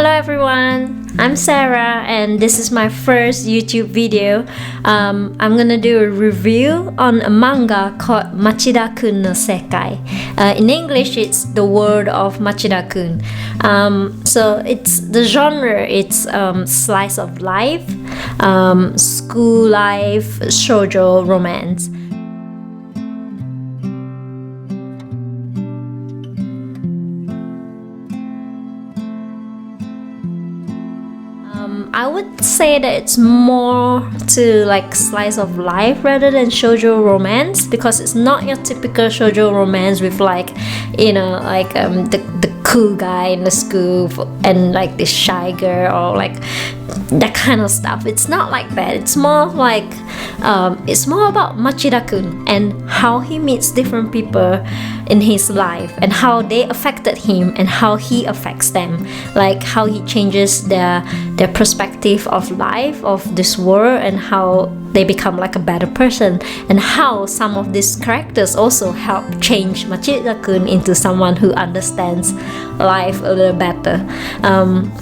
Hello everyone, I'm Sarah and this is my first YouTube video. I'm gonna do a review on a manga called Machida-kun no Sekai. In English it's the World of Machida-kun. So it's the genre, it's slice of life, school life, shoujo romance. I would say that it's more to like slice of life rather than shoujo romance, because it's not your typical shoujo romance with like, you know, like the cool guy in the school and like this shy girl or like that kind of stuff. It's not like that. It's more like it's more about Machida-kun and how he meets different people in his life and how they affected him and how he affects them, like how he changes their perspective of life, of this world, and how they become like a better person, and how some of these characters also help change Machida-kun into someone who understands life a little better.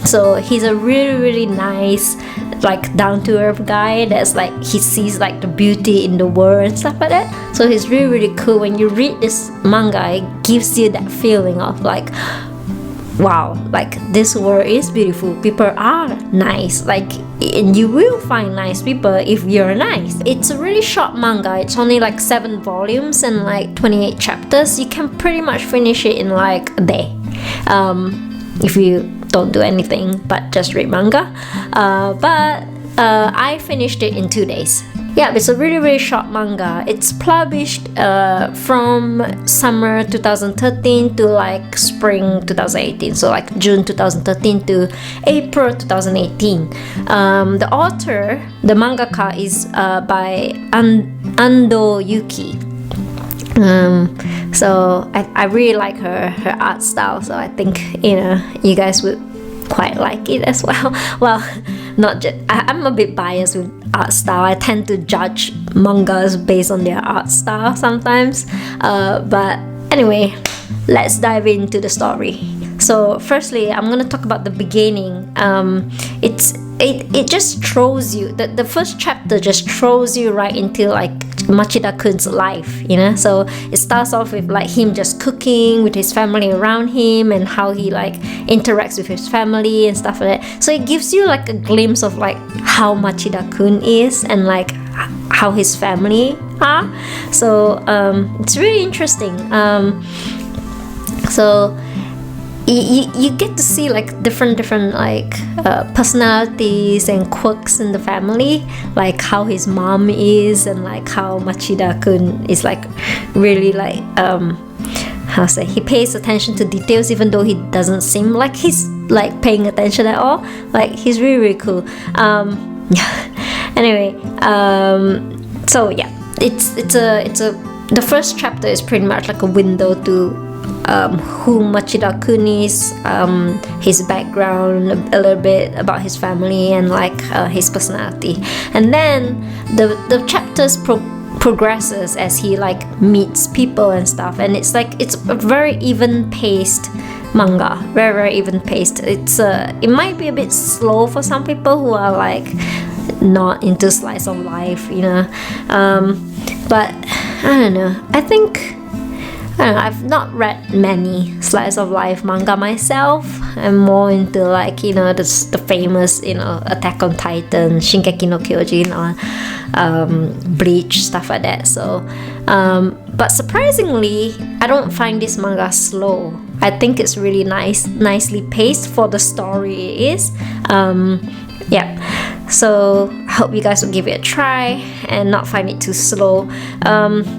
So he's a really nice, like down-to-earth guy that's like, he sees like the beauty in the world and stuff like that. So he's really cool. When you read this manga, it gives you that feeling of like, wow, like this world is beautiful, people are nice, like, and you will find nice people if you're nice. It's a really short manga. It's only like 7 volumes and like 28 chapters. You can pretty much finish it in like a day, if you don't do anything but just read manga. But I finished it in 2 days. Yeah, it's a really short manga. It's published from summer 2013 to like spring 2018, so like June 2013 to April 2018. The author, the mangaka, is by Ando Yuki. So I really like her art style, so I think, you know, you guys would quite like it as well. Well, not just, I'm a bit biased with art style. I tend to judge mangas based on their art style sometimes, but anyway, let's dive into the story. So firstly, I'm gonna talk about the beginning. It just throws you, the first chapter just throws you right into like Machida-kun's life, you know. So it starts off with like him just cooking with his family around him and how he like interacts with his family and stuff like that. So it gives you like a glimpse of like how Machida-kun is and like how his family are. So it's really interesting. So you get to see like different like personalities and quirks in the family, like how his mom is and like how Machida-kun is like really like how to say, he pays attention to details even though he doesn't seem like he's like paying attention at all. Like he's really cool. Anyway, so yeah, it's the first chapter is pretty much like a window to who Machida-kun is, his background, a little bit about his family and like his personality, and then the chapters progresses as he like meets people and stuff, and it's like it's a very even paced manga, very even paced. It might be a bit slow for some people who are like not into slice of life, you know, but I don't know, I've not read many slice of life manga myself. I'm more into like, you know, the famous, you know, Attack on Titan, Shingeki no Kyojin, or Bleach, stuff like that. So but surprisingly, I don't find this manga slow. I think it's really nicely paced for the story it is. Yeah, so I hope you guys will give it a try and not find it too slow.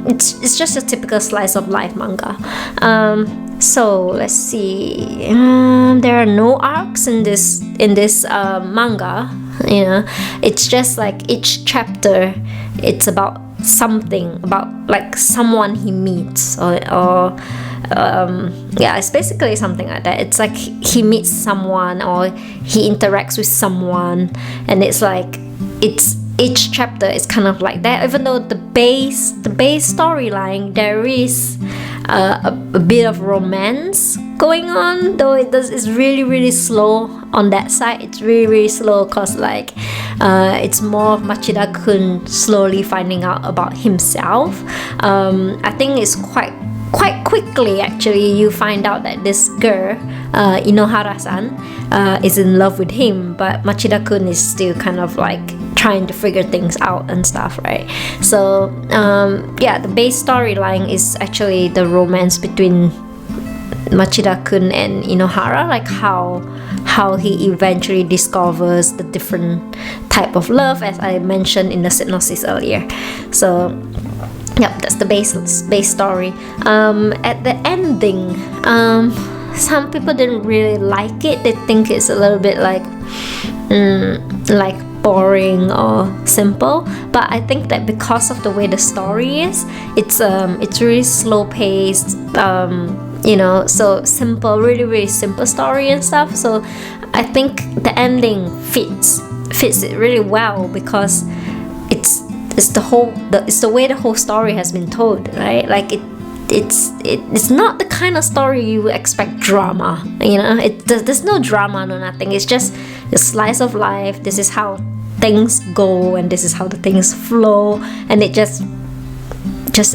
It's just a typical slice of life manga. So let's see. There are no arcs in this manga. You know, it's just like each chapter, it's about something, about like someone he meets or yeah, it's basically something like that. It's like he meets someone or he interacts with someone, and it's like each chapter is kind of like that. Even though the base storyline, there is a bit of romance going on, though it's really slow on that side. It's really slow because like it's more of Machida-kun slowly finding out about himself. I think it's quite quickly actually you find out that this girl, Inohara-san, is in love with him, but Machida-kun is still kind of like trying to figure things out and stuff, right? So the base storyline is actually the romance between Machida-kun and Inohara, like how he eventually discovers the different type of love, as I mentioned in the synopsis earlier. So that's the base story. At the ending, some people didn't really like it. They think it's a little bit like boring or simple, but I think that because of the way the story is, it's really slow paced, so simple, really simple story and stuff. So I think the ending fits it really well because it's the way the whole story has been told, right? Like it's not the kind of story you would expect drama, there's no drama, no nothing. It's just a slice of life. This is how things go and this is how the things flow, and it just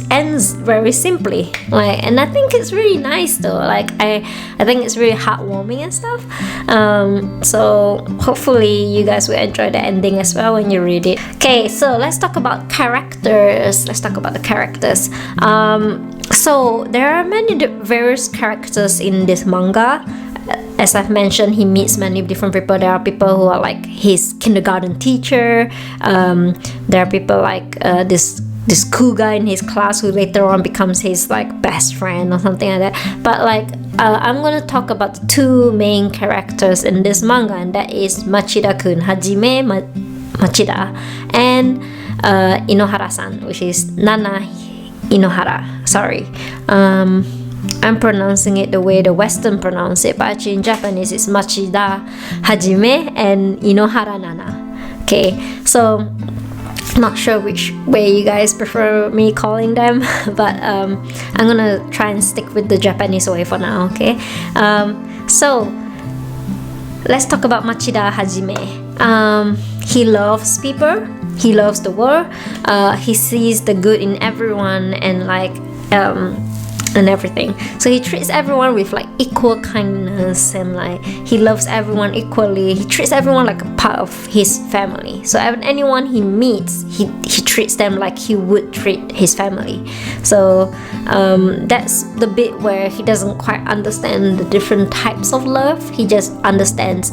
ends very simply, like, and I think it's really nice though. Like I think it's really heartwarming and stuff. So hopefully you guys will enjoy the ending as well when you read it. Okay, so let's talk about characters. So there are many various characters in this manga. As I've mentioned, he meets many different people. There are people who are like his kindergarten teacher. There are people like this cool guy in his class who later on becomes his like best friend or something like that. But like I'm gonna talk about the two main characters in this manga, and that is Machida-kun, Hajime Machida, and Inohara-san, which is Nana Inohara. Sorry. I'm pronouncing it the way the Western pronounce it, but actually in Japanese it's Machida Hajime and Inohara Nana. Okay, so not sure which way you guys prefer me calling them, but I'm gonna try and stick with the Japanese way for now. Okay, so let's talk about Machida Hajime. He loves people. He loves the world. He sees the good in everyone and like and everything. So he treats everyone with like equal kindness, and like he loves everyone equally. He treats everyone like a part of his family. So anyone he meets, he treats them like he would treat his family. So that's the bit where he doesn't quite understand the different types of love. He just understands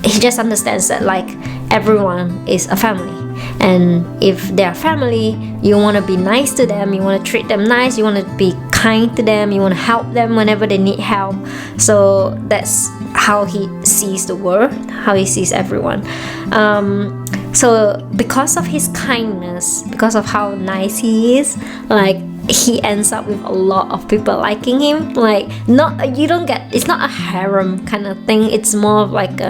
that like everyone is a family, and if they're family, you want to be nice to them, you want to treat them nice, you want to be kind to them, you want to help them whenever they need help. So that's how he sees the world, how he sees everyone. So because of his kindness, because of how nice he is, like he ends up with a lot of people liking him. Like it's not a harem kind of thing. It's more of like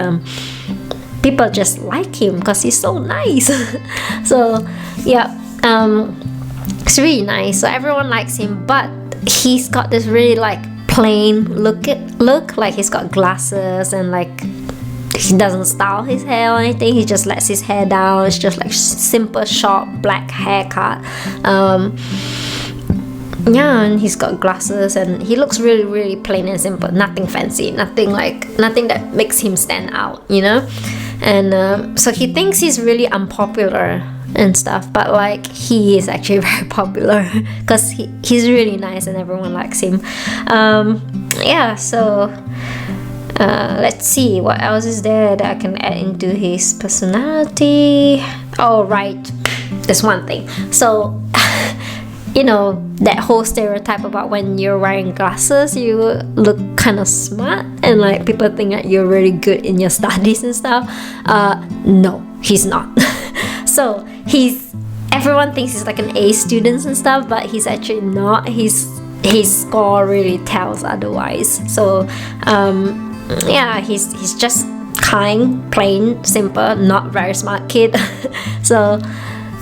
people just like him because he's so nice. So it's really nice. So everyone likes him, but he's got this really like plain look. Like he's got glasses and like he doesn't style his hair or anything. He just lets his hair down. It's just like simple short black haircut. And he's got glasses and he looks really plain and simple. Nothing fancy, nothing that makes him stand out, And so he thinks he's really unpopular and stuff, but like he is actually very popular because he's really nice and everyone likes him. So let's see what else is there that I can add into his personality. Oh right, there's one thing. So that whole stereotype about when you're wearing glasses you look kind of smart and like people think that you're really good in your studies and stuff. No, he's not. So everyone thinks he's like an A student and stuff, but he's actually not. His score really tells otherwise. So he's just kind, plain, simple, not very smart kid. So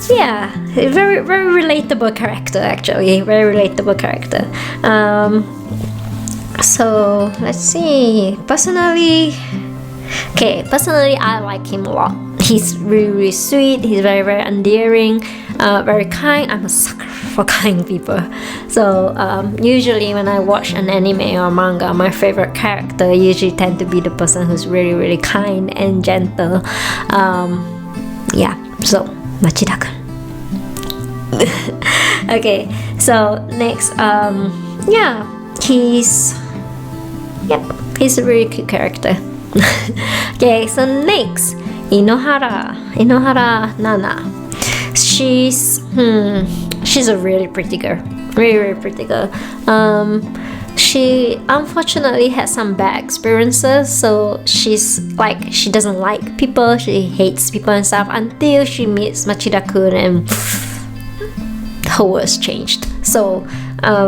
very relatable character, actually. Very relatable character. So let's see. Personally, I like him a lot. He's really, really sweet. He's very, very endearing, very kind. I'm a sucker for kind people. So usually when I watch an anime or manga, my favorite character usually tend to be the person who's really, really kind and gentle. So Machida-kun. Okay, so next, he's a really cute character. Okay, so next, Inohara Nana. She's a really pretty girl. Really pretty girl. She unfortunately had some bad experiences, so she's like, she doesn't like people, she hates people and stuff, until she meets Machida-kun and her world's changed. So I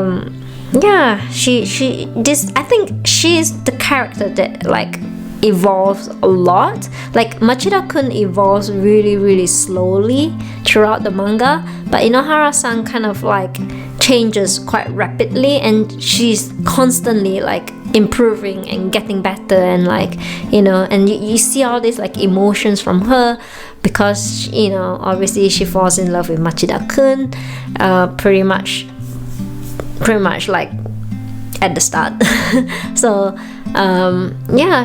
think she's the character that like evolves a lot. Like Machida-kun evolves really, really slowly throughout the manga, but Inohara-san kind of like changes quite rapidly, and she's constantly like improving and getting better, and like, and you see all these like emotions from her, because obviously she falls in love with Machida-kun pretty much like at the start. So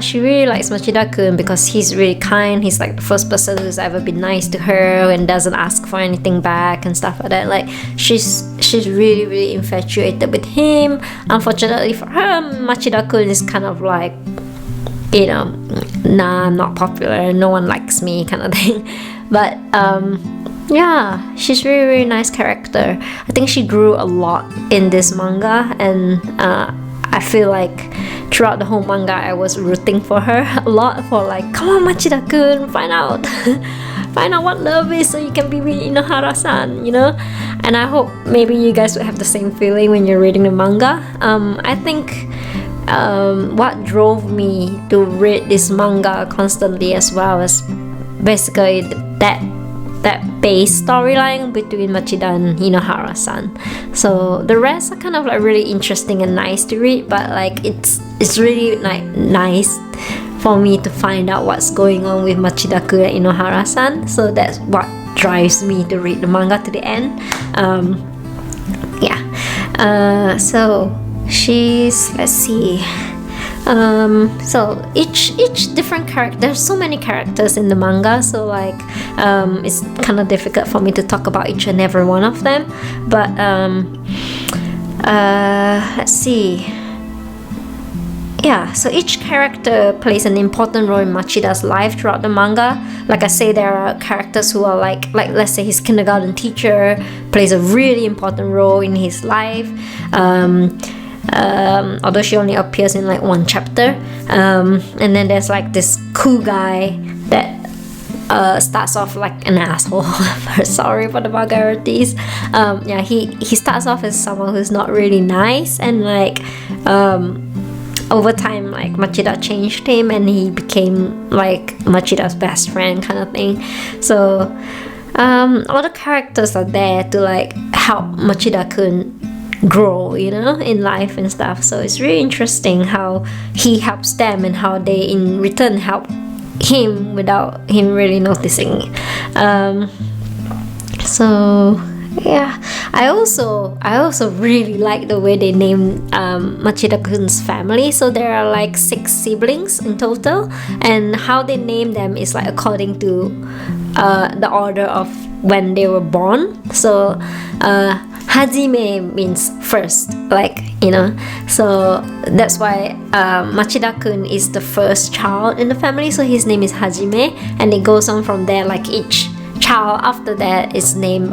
she really likes Machida-kun because he's really kind. He's like the first person who's ever been nice to her and doesn't ask for anything back and stuff like that. Like she's really, really infatuated with him. Unfortunately for her, Machida-kun is kind of like, nah, I'm not popular, no one likes me kind of thing. But she's really, really nice character. I think she grew a lot in this manga, and I feel like throughout the whole manga I was rooting for her a lot, for like, come on Machida-kun, find out what love is so you can be with Inohara-san, and I hope maybe you guys will have the same feeling when you're reading the manga. I think what drove me to read this manga constantly as well is basically that base storyline between Machida and Inohara-san. So the rest are kind of like really interesting and nice to read, but like it's really like nice for me to find out what's going on with Machida-kun and Inohara-san. So that's what drives me to read the manga to the end. So she's, let's see, so each different character, there's so many characters in the manga, so like it's kind of difficult for me to talk about each and every one of them, but let's see. So each character plays an important role in Machida's life throughout the manga. Like I say, there are characters who are like let's say his kindergarten teacher plays a really important role in his life, although she only appears in like one chapter, and then there's like this cool guy that starts off like an asshole. Sorry for the vulgarities. He starts off as someone who's not really nice, and like over time like Machida changed him and he became like Machida's best friend kind of thing. So all the characters are there to like help Machida-kun grow, in life and stuff. So it's really interesting how he helps them and how they in return help him without him really noticing. I also really like the way they named Machida-kun's family. So there are like 6 siblings in total, and how they name them is like according to the order of when they were born. So Hajime means first, so that's why Machida-kun is the first child in the family, so his name is Hajime, and it goes on from there. Like each child after that is named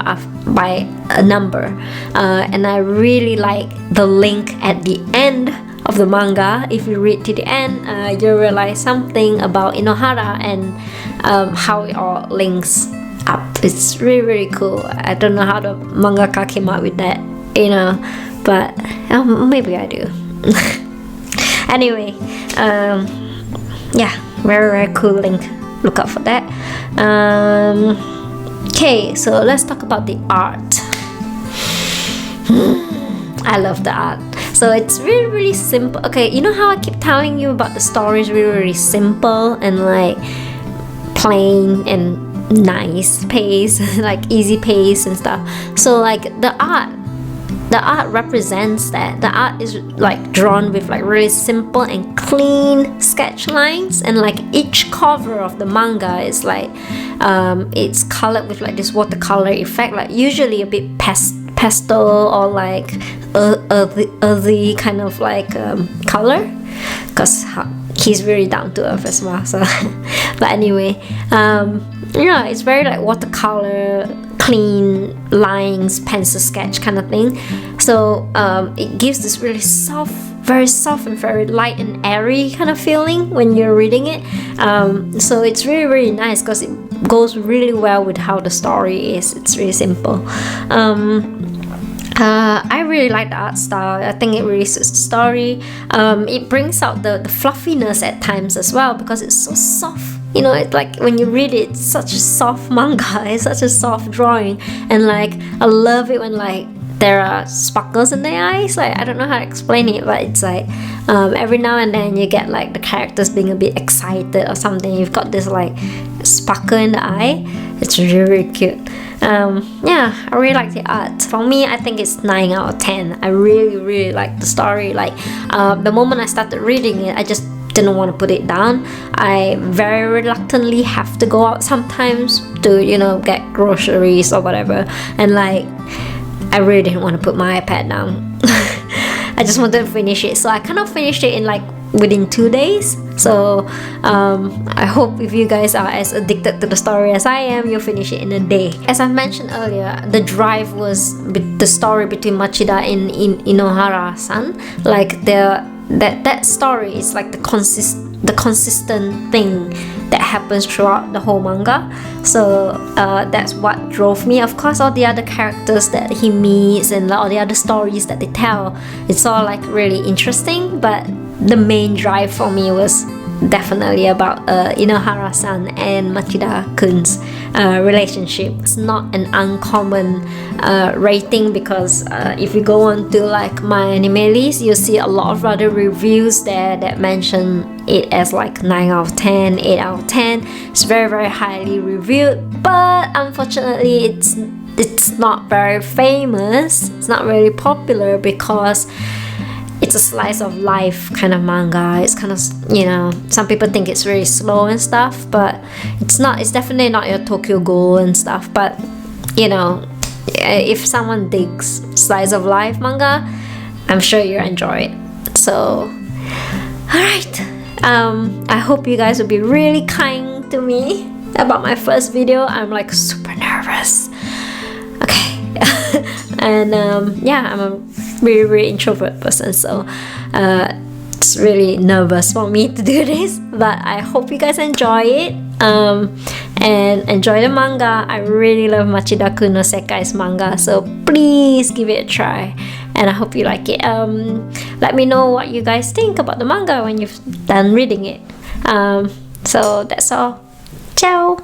by a number, and I really like the link at the end of the manga. If you read to the end, you'll realize something about Inohara and how it all links up. It's really, really cool. I don't know how the mangaka came up with that, but maybe I do. Anyway, very, very cool link. Look out for that. Okay, so let's talk about the art. I love the art. So it's really, really simple. Okay, you know how I keep telling you about the story is really, really simple and like plain and nice pace, like easy pace and stuff. So like the art represents that. The art is like drawn with like really simple and clean sketch lines, and like each cover of the manga is like it's colored with like this watercolor effect, like usually a bit pastel or like earthy kind of like color, because he's really down to earth as well. So but anyway, yeah, it's very like watercolor, clean lines, pencil sketch kind of thing. So it gives this really very soft and very light and airy kind of feeling when you're reading it. So it's really, really nice because it goes really well with how the story is. It's really simple. I really like the art style. I think it really suits the story. It brings out the fluffiness at times as well, because it's so soft. You know, it's like when you read it, it's such a soft manga. It's such a soft drawing, and like I love it when like there are sparkles in their eyes. Like I don't know how to explain it, but it's like every now and then you get like the characters being a bit excited or something. You've got this like sparkle in the eye. It's really, really cute. Yeah, I really like the art. For me, I think it's 9 out of 10. I really, really like the story. Like the moment I started reading it, I just didn't want to put it down. I very reluctantly have to go out sometimes to, you know, get groceries or whatever, and like I really didn't want to put my iPad down. I just wanted to finish it, so I kind of finished it in like within 2 days. So I hope if you guys are as addicted to the story as I am, you'll finish it in a day. As I mentioned earlier, the drive was the story between Machida and Inohara-san. Like that story is like the consistent thing that happens throughout the whole manga. So that's what drove me. Of course, all the other characters that he meets and all the other stories that they tell, it's all like really interesting, but the main drive for me was definitely about Inohara-san and Machida-kun's relationship. It's not an uncommon rating, because if you go on to like My Anime List, you'll see a lot of other reviews there that mention it as like 9 out of 10, 8 out of 10. It's very, very highly reviewed, but unfortunately it's not very famous. It's not really popular because it's a slice of life kind of manga. It's kind of, you know, some people think it's really slow and stuff, but it's not. It's definitely not your Tokyo Ghoul and stuff. But, you know, if someone digs slice of life manga, I'm sure you'll enjoy it. So, alright. I hope you guys will be really kind to me about my first video. I'm like super nervous. Okay. And yeah, I'm a really, really introvert person, so it's really nervous for me to do this, but I hope you guys enjoy it and enjoy the manga. I really love Machida-kun no Sekai's manga, so please give it a try, and I hope you like it. Let me know what you guys think about the manga when you've done reading it. So that's all. Ciao!